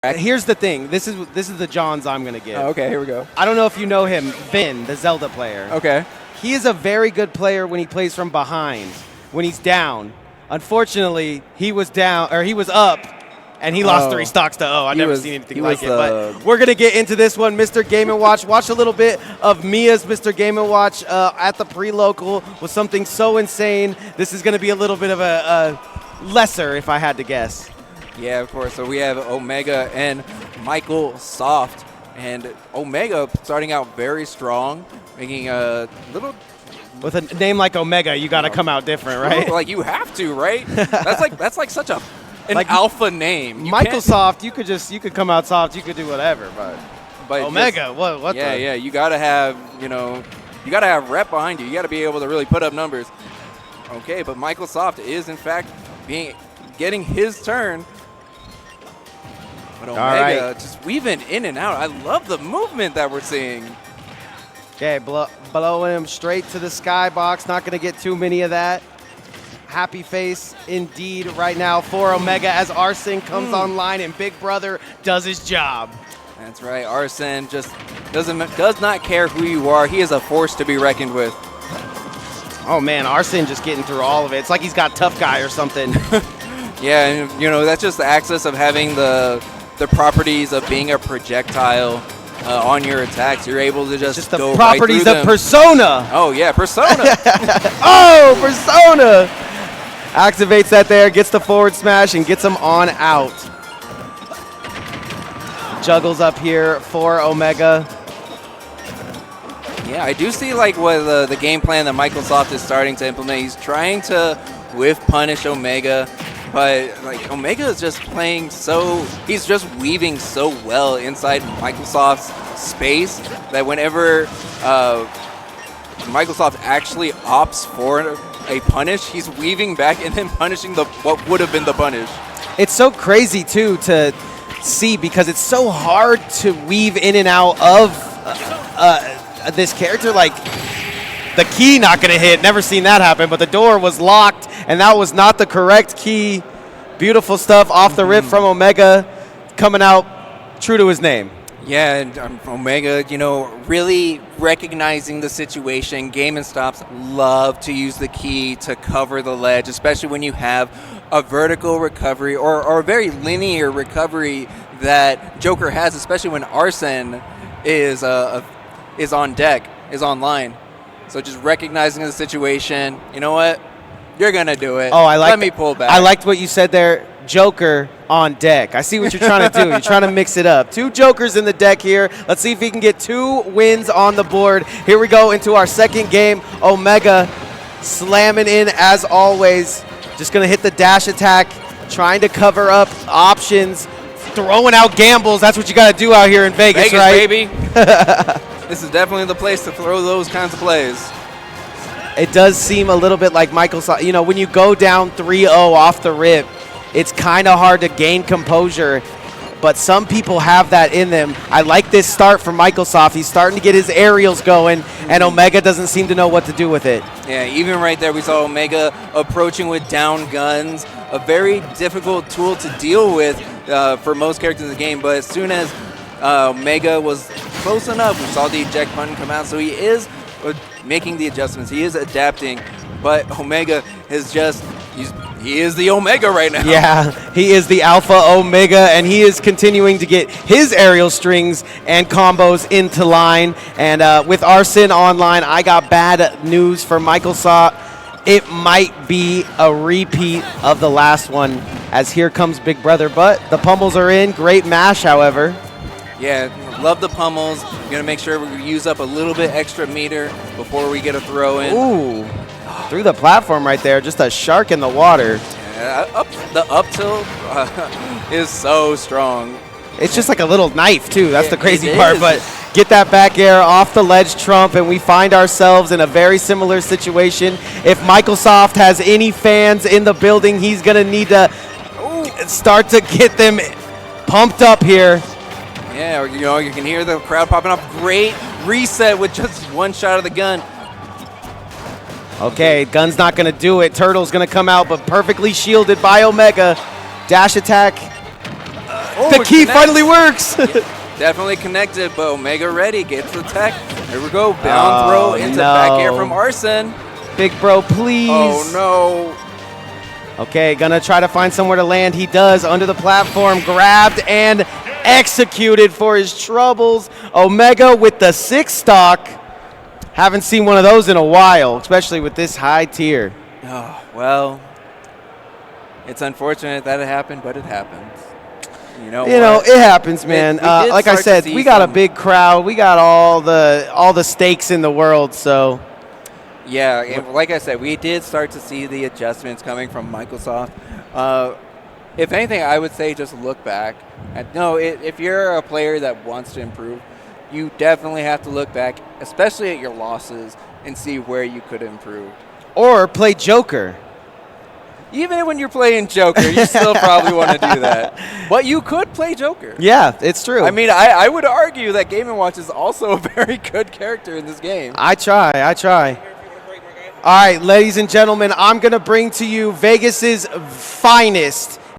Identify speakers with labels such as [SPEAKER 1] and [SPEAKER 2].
[SPEAKER 1] Here's the thing. This is the Johns I'm going to give.
[SPEAKER 2] Oh, okay, here we go.
[SPEAKER 1] I don't know if you know him, Vin, the Zelda player.
[SPEAKER 2] Okay.
[SPEAKER 1] He is a very good player when he plays from behind, when he's down. Unfortunately, he was down, or he was up, and he lost 3 stocks to 0. I've never seen anything like it. But we're going to get into this one. Mr. Game & Watch. Watch a little bit of Mia's Mr. Game & Watch at the pre-local with something so insane. This is going to be a little bit of a lesser, if I had to guess.
[SPEAKER 2] Yeah, of course. So we have Omega and michaelsoft. And Omega starting out very strong, making a little...
[SPEAKER 1] With a name like Omega, you got to come out different, right?
[SPEAKER 2] Like, you have to, right? That's like such an like alpha name.
[SPEAKER 1] michaelsoft, you could come out soft, you could do whatever, but Omega,
[SPEAKER 2] just,
[SPEAKER 1] what
[SPEAKER 2] yeah,
[SPEAKER 1] the?
[SPEAKER 2] Yeah, you got to have, you got to have rep behind you. You got to be able to really put up numbers. Okay, but michaelsoft is, in fact, getting his turn. But Omega just weaving in and out. I love the movement that we're seeing.
[SPEAKER 1] Okay, blowing him straight to the skybox. Not going to get too many of that. Happy face indeed right now for Omega as Arsene comes online and Big Brother does his job.
[SPEAKER 2] That's right. Arsene just does not care who you are. He is a force to be reckoned with.
[SPEAKER 1] Oh, man, Arsene just getting through all of it. It's like he's got tough guy or something.
[SPEAKER 2] Yeah, and, that's just the access of having the properties of being a projectile on your attacks. You're able to just
[SPEAKER 1] the properties of Persona.
[SPEAKER 2] Oh, yeah, Persona.
[SPEAKER 1] Oh, Persona. Activates that there, gets the forward smash, and gets him on out. Juggles up here for Omega.
[SPEAKER 2] Yeah, I do see like what the game plan that michaelsoft is starting to implement. He's trying to whiff punish Omega. But like Omega is just playing he's just weaving so well inside michaelsoft's space that whenever michaelsoft actually opts for a punish, he's weaving back and then punishing what would have been the punish.
[SPEAKER 1] It's so crazy too to see because it's so hard to weave in and out of this character. Like the key not going to hit. Never seen that happen, but the door was locked, and that was not the correct key. Beautiful stuff off the rip from Omega, coming out true to his name.
[SPEAKER 2] Yeah, and Omega, really recognizing the situation. Game & Stops love to use the key to cover the ledge, especially when you have a vertical recovery or a very linear recovery that Joker has, especially when Arsene is on deck, is online. So just recognizing the situation, you know what? You're going to do it.
[SPEAKER 1] Oh,
[SPEAKER 2] Let me pull back.
[SPEAKER 1] I liked what you said there. Joker on deck. I see what you're trying to do. You're trying to mix it up. 2 Jokers in the deck here. Let's see if he can get 2 wins on the board. Here we go into our second game. Omega slamming in as always. Just going to hit the dash attack. Trying to cover up options. Throwing out gambles. That's what you got to do out here in Vegas, right?
[SPEAKER 2] Baby. This is definitely the place to throw those kinds of plays.
[SPEAKER 1] It does seem a little bit like michaelsoft. When you go down 3-0 off the rip, it's kind of hard to gain composure, but some people have that in them. I like this start from michaelsoft. He's starting to get his aerials going, and Omega doesn't seem to know what to do with it.
[SPEAKER 2] Yeah, even right there, we saw Omega approaching with down guns, a very difficult tool to deal with for most characters in the game, but as soon as Omega was close enough, we saw the eject button come out, so he is making the adjustments. He is adapting, but Omega is he is the Omega right now.
[SPEAKER 1] Yeah, he is the Alpha Omega, and he is continuing to get his aerial strings and combos into line. And with Arsene online, I got bad news for michaelsoft. It might be a repeat of the last one, as here comes Big Brother, but the pummels are in. Great mash, however.
[SPEAKER 2] Yeah, love the pummels. We're going to make sure we use up a little bit extra meter before we get a throw in.
[SPEAKER 1] Ooh, through the platform right there. Just a shark in the water.
[SPEAKER 2] Yeah, the up tilt is so strong.
[SPEAKER 1] It's just like a little knife, too. That's the crazy part. But get that back air off the ledge trump, and we find ourselves in a very similar situation. If michaelsoft has any fans in the building, he's going to need to start to get them pumped up here.
[SPEAKER 2] Yeah, you can hear the crowd popping up. Great reset with just one shot of the gun.
[SPEAKER 1] Okay, gun's not going to do it. Turtle's going to come out, but perfectly shielded by Omega. Dash attack
[SPEAKER 2] Oh,
[SPEAKER 1] the key finally works.
[SPEAKER 2] Definitely connected, but Omega ready, gets the tech. Here we go, down throw into back air from Arsene.
[SPEAKER 1] Big bro, please.
[SPEAKER 2] Oh no.
[SPEAKER 1] Okay, gonna try to find somewhere to land. He does, under the platform, grabbed and executed for his troubles. Omega with the 6 stock. Haven't seen one of those in a while, especially with this high tier.
[SPEAKER 2] Oh, well, it's unfortunate that it happened, but it happens. You know,
[SPEAKER 1] it happens, man. Like I said, we got a big crowd. We got all the stakes in the world, so.
[SPEAKER 2] Yeah, and like I said, we did start to see the adjustments coming from Microsoft. If anything, I would say just look back. If you're a player that wants to improve, you definitely have to look back, especially at your losses, and see where you could improve.
[SPEAKER 1] Or play Joker.
[SPEAKER 2] Even when you're playing Joker, you still probably want to do that. But you could play Joker.
[SPEAKER 1] Yeah, it's true.
[SPEAKER 2] I mean, I would argue that Game & Watch is also a very good character in this game.
[SPEAKER 1] I try. All right, ladies and gentlemen, I'm going to bring to you Vegas's finest.